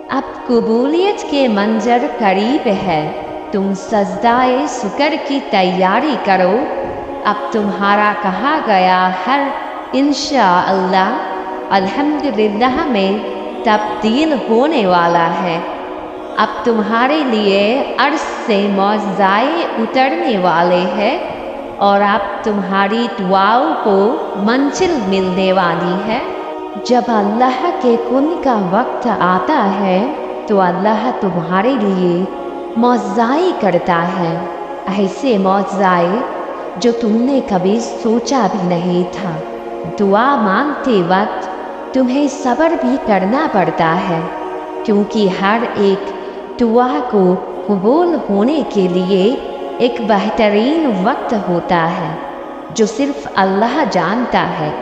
अब कबूलियत के मंजर करीब है, तुम सजदाए शुक्र की तैयारी करो। अब तुम्हारा कहा गया हर इंशाअल्लाह अल्हम्दुलिल्लाह में तब्दील होने वाला है। अब तुम्हारे लिए अर्श से मौज़ाए उतरने वाले हैं और अब तुम्हारी दुआओं को मंजिल मिलने वाली है। जब अल्लाह के कुन का वक्त आता है तो अल्लाह तुम्हारे लिए मौज़ाए करता है, ऐसे मौज़ाए जो तुमने कभी सोचा भी नहीं था। दुआ मांगते वक्त तुम्हें सब्र भी करना पड़ता है, क्योंकि हर एक दुआ को कबूल होने के लिए एक बेहतरीन वक्त होता है जो सिर्फ अल्लाह जानता है।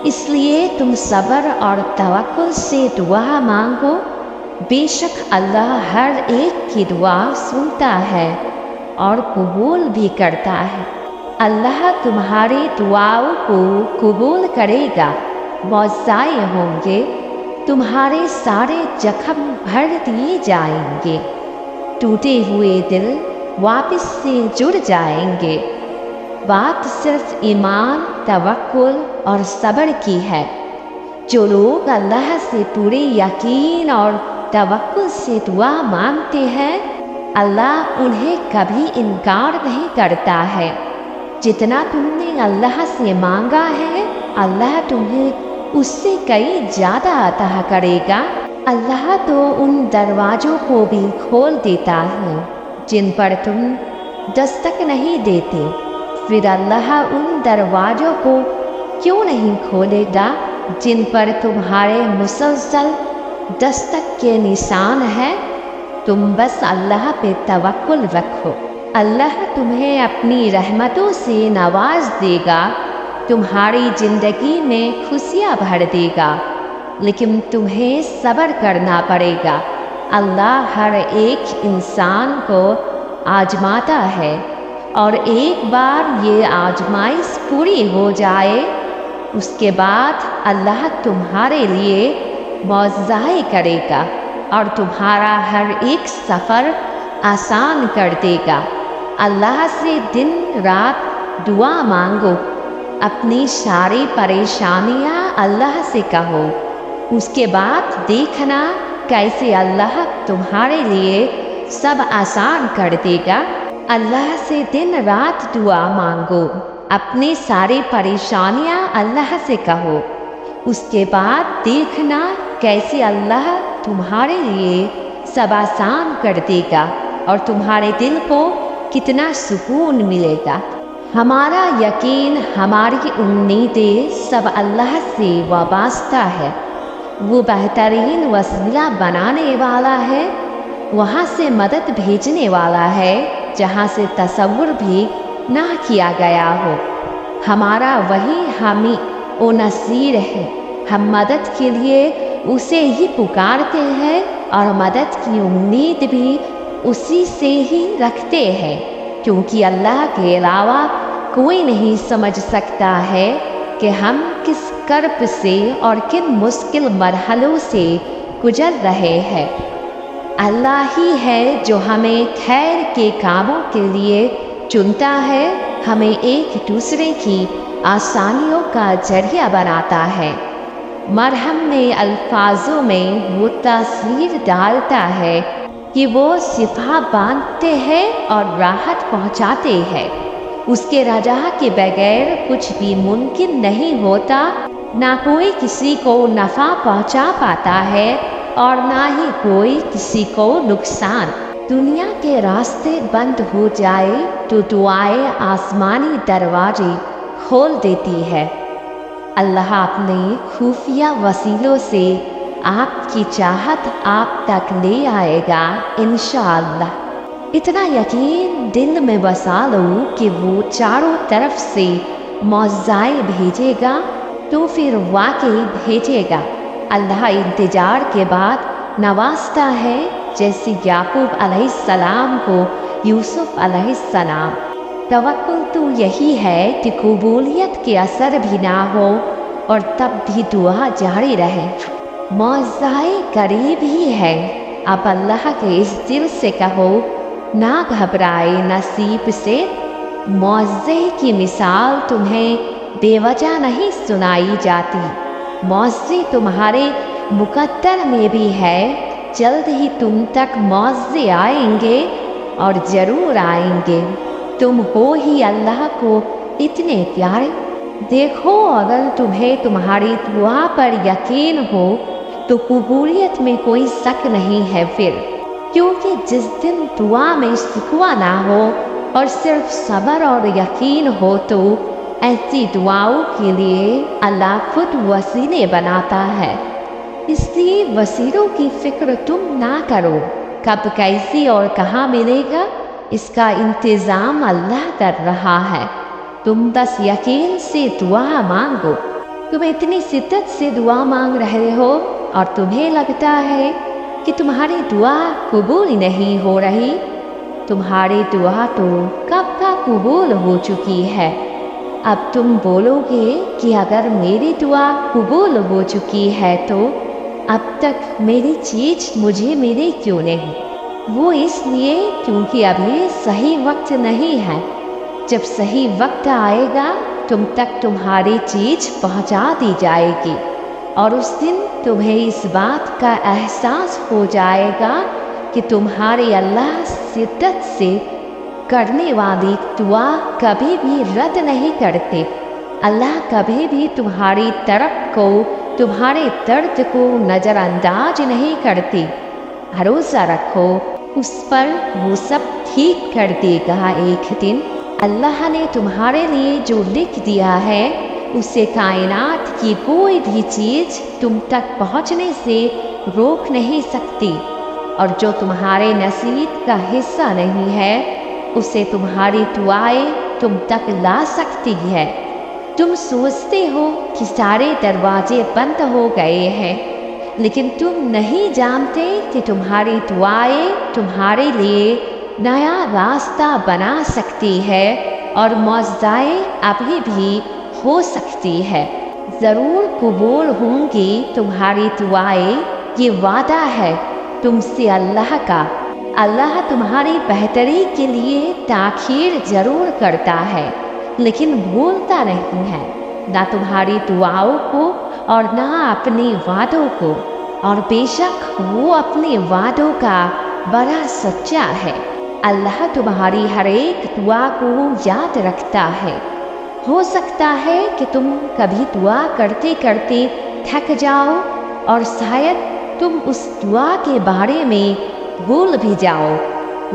इसलिए तुम सब्र और तवक्कुल से दुआ मांगो। बेशक अल्लाह हर एक की दुआ सुनता है और कबूल भी करता है। अल्लाह तुम्हारी दुआओं को कबूल करेगा, मौज़ाए होंगे, तुम्हारे सारे जख्म भर दिए जाएंगे, टूटे हुए दिल वापस से जुड़ जाएंगे। बात सिर्फ ईमान, तवक्कुल और सब्र की है। जो लोग अल्लाह से पूरे यकीन और तवक्कुल से दुआ मांगते हैं, अल्लाह उन्हें कभी इनकार नहीं करता है। जितना तुमने अल्लाह से मांगा है, अल्लाह तुम्हें उससे कई ज़्यादा अता करेगा। अल्लाह तो उन दरवाज़ों को भी खोल देता है जिन पर तुम दस्तक नहीं देते। फिर अल्लाह उन दरवाज़ों को क्यों नहीं खोलेगा जिन पर तुम्हारे मुसलसल दस्तक के निशान हैं। तुम बस अल्लाह पे तवक्कुल रखो, अल्लाह तुम्हें अपनी रहमतों से नवाज देगा, तुम्हारी ज़िंदगी में खुशियाँ भर देगा। लेकिन तुम्हें सब्र करना पड़ेगा। अल्लाह हर एक इंसान को आजमाता है और एक बार ये आजमाइश पूरी हो जाए, उसके बाद अल्लाह तुम्हारे लिए मौज़ाए करेगा और तुम्हारा हर एक सफ़र आसान कर देगा। अल्लाह से दिन रात दुआ मांगो, अपनी सारी परेशानियाँ अल्लाह से कहो, उसके बाद देखना कैसे अल्लाह तुम्हारे लिए सब आसान कर देगा। अल्लाह से दिन रात दुआ मांगो, अपनी सारी परेशानियाँ अल्लाह से कहो, उसके बाद देखना कैसे अल्लाह तुम्हारे लिए सब आसान कर देगा और तुम्हारे दिल को कितना सुकून मिलेगा। हमारा यकीन, हमारी उम्मीदें सब अल्लाह से वाबस्ता है। वो बेहतरीन वसीला बनाने वाला है, वहाँ से मदद भेजने वाला है जहाँ से तसव्वुर भी ना किया गया हो। हमारा वही हामी ओ नसीर है। हम मदद के लिए उसे ही पुकारते हैं और मदद की उम्मीद भी उसी से ही रखते हैं, क्योंकि अल्लाह के अलावा कोई नहीं समझ सकता है कि हम किस कर्ब से और किन मुश्किल मरहलों से गुजर रहे हैं। अल्लाह ही है जो हमें खैर के कामों के लिए चुनता है, हमें एक दूसरे की आसानियों का जरिया बनाता है। मरहम में अल्फाजों में वो तासीर डालता है कि वो सिफा बांधते हैं और राहत पहुंचाते हैं। उसके रजा के बगैर कुछ भी मुमकिन नहीं होता। ना कोई किसी को नफ़ा पहुंचा पाता है और ना ही कोई किसी को नुकसान। दुनिया के रास्ते बंद हो जाए तो दुआएं आसमानी दरवाजे खोल देती है। अल्लाह अपने खुफिया वसीलों से आपकी चाहत आप तक ले आएगा इंशाअल्लाह। इतना यकीन दिल में बसा लो कि वो चारों तरफ से मौज़ाए भेजेगा तो फिर वाकई भेजेगा। अल्लाह इंतजार के बाद नवाजता है, जैसे याकूब अलैहिस्सलाम को यूसुफ अलैहिस्सलाम। तवक्कुल तो यही है कि कबूलियत के असर भी ना हो और तब भी दुआ जारी रहे। मौज़ाए करीब ही है। आप अल्लाह के इस दिल से कहो, ना घबराए नसीब से। मौज़े की मिसाल तुम्हें बेवजह नहीं सुनाई जाती। मौज़े तुम्हारे मुकद्दर में भी है। जल्द ही तुम तक मौज़े आएंगे और ज़रूर आएंगे। तुम हो ही अल्लाह को इतने प्यारे। देखो, अगर तुम्हें तुम्हारी दुआ पर यकीन हो तो कबूलियत में कोई शक नहीं है फिर, क्योंकि जिस दिन दुआ में शिकवा ना हो और सिर्फ सब्र और यकीन हो तो ऐसी दुआओं के लिए अल्लाह खुद वसीले बनाता है। इसलिए वसीलों की फिक्र तुम ना करो। कब, कैसी और कहाँ मिलेगा, इसका इंतज़ाम अल्लाह कर रहा है। तुम बस यकीन से दुआ मांगो। तुम इतनी शिद्दत से दुआ मांग रहे हो और तुम्हें लगता है कि तुम्हारी दुआ कबूल नहीं हो रही। तुम्हारी दुआ तो कब का कबूल हो चुकी है। अब तुम बोलोगे कि अगर मेरी दुआ कबूल हो चुकी है तो अब तक मेरी चीज़ मुझे मिली क्यों नहीं? वो इसलिए क्योंकि अभी सही वक्त नहीं है। जब सही वक्त आएगा तुम तक तुम्हारी चीज़ पहुंचा दी जाएगी और उस दिन तुम्हें इस बात का एहसास हो जाएगा कि तुम्हारे अल्लाह शिद्दत से करने वाली दुआ कभी भी रद्द नहीं करते। अल्लाह कभी भी तुम्हारी तरफ को, तुम्हारे दर्द को नज़रअंदाज नहीं करती। भरोसा रखो उस पर, वो सब ठीक कर देगा एक दिन। अल्लाह ने तुम्हारे लिए जो लिख दिया है उसे कायनात की कोई भी चीज़ तुम तक पहुँचने से रोक नहीं सकती, और जो तुम्हारे नसीब का हिस्सा नहीं है उसे तुम्हारी दुआएं तुम तक ला सकती है। तुम सोचते हो कि सारे दरवाजे बंद हो गए हैं, लेकिन तुम नहीं जानते कि तुम्हारी दुआएं तुम्हारे लिए नया रास्ता बना सकती है और मौज़ाए अभी भी हो सकती है। ज़रूर कबूल होंगी तुम्हारी दुआएं, ये वादा है तुमसे अल्लाह का। अल्लाह तुम्हारी बेहतरी के लिए ताख़ीर ज़रूर करता है, लेकिन भूलता नहीं है, ना तुम्हारी दुआओं को और ना अपने वादों को। और बेशक वो अपने वादों का बड़ा सच्चा है। अल्लाह तुम्हारी हर एक दुआ को याद रखता है। हो सकता है कि तुम कभी दुआ करते करते थक जाओ और शायद तुम उस दुआ के बारे में भूल भी जाओ,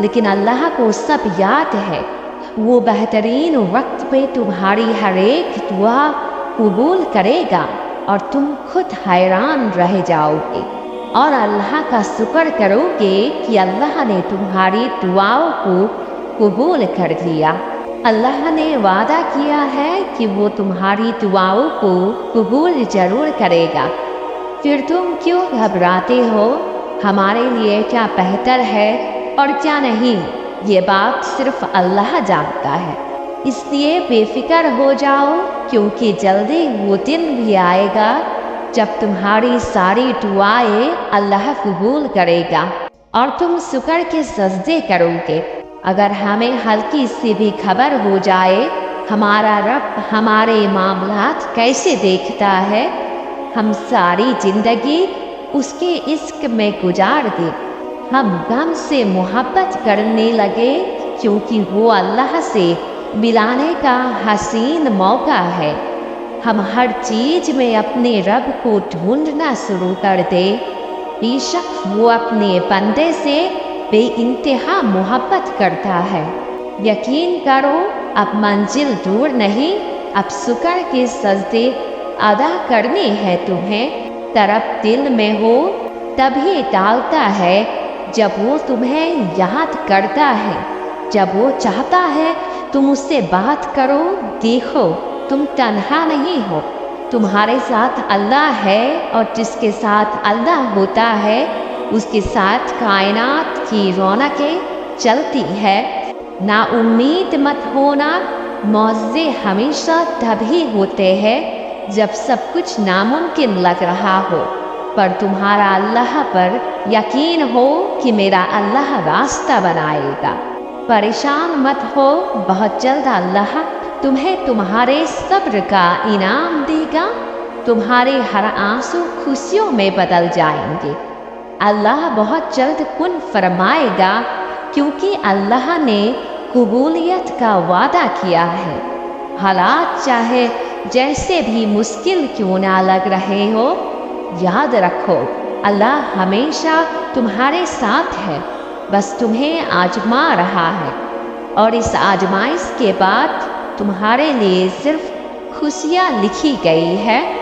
लेकिन अल्लाह को सब याद है। वो बेहतरीन वक्त पे तुम्हारी हर एक दुआ कबूल करेगा और तुम खुद हैरान रह जाओगे और अल्लाह का शुक्र करोगे कि अल्लाह ने तुम्हारी दुआओं को कबूल कर लिया। अल्लाह ने वादा किया है कि वो तुम्हारी दुआओं को कबूल ज़रूर करेगा। फिर तुम क्यों घबराते हो? हमारे लिए क्या बेहतर है और क्या नहीं, ये बात सिर्फ अल्लाह जानता है। इसलिए बेफिक्र हो जाओ, क्योंकि जल्दी वो दिन भी आएगा जब तुम्हारी सारी दुआएं अल्लाह कबूल करेगा और तुम शुक्र के सजदे करोगे। अगर हमें हल्की सी भी खबर हो जाए हमारा रब हमारे मामलात कैसे देखता है, हम सारी जिंदगी उसके इश्क में गुजार दे। हम गम से मोहब्बत करने लगे, क्योंकि वो अल्लाह से मिलाने का हसीन मौका है। हम हर चीज़ में अपने रब को ढूंढना शुरू कर दे। बेशक वो अपने बंदे से बेइंतहा मोहब्बत करता है। यकीन करो, अब मंजिल दूर नहीं, अब शुक्र के सजदे अदा करने हैं तुम्हें। तरफ दिल में हो तभी डालता है जब वो तुम्हें याद करता है। जब वो चाहता है तुम उससे बात करो। देखो, तुम तन्हा नहीं हो, तुम्हारे साथ अल्लाह है, और जिसके साथ अल्लाह होता है उसके साथ कायनात की रौनकें चलती है। ना उम्मीद मत होना, मौज़े हमेशा तभी होते हैं जब सब कुछ नामुमकिन लग रहा हो। پر تمہارا اللہ پر یقین ہو کہ میرا اللہ راستہ بنائے گا۔ پریشان مت ہو، بہت جلد اللہ تمہیں تمہارے صبر کا انعام دے گا۔ تمہارے ہر آنسو خوشیوں میں بدل جائیں گے۔ اللہ بہت جلد کن فرمائے گا، کیونکہ اللہ نے قبولیت کا وعدہ کیا ہے۔ حالات چاہے جیسے بھی مشکل کیوں نہ لگ رہے ہو، یاد رکھو اللہ ہمیشہ تمہارے ساتھ ہے، بس تمہیں آزما رہا ہے، اور اس آزمائش کے بعد تمہارے لیے صرف خوشیاں لکھی گئی ہے۔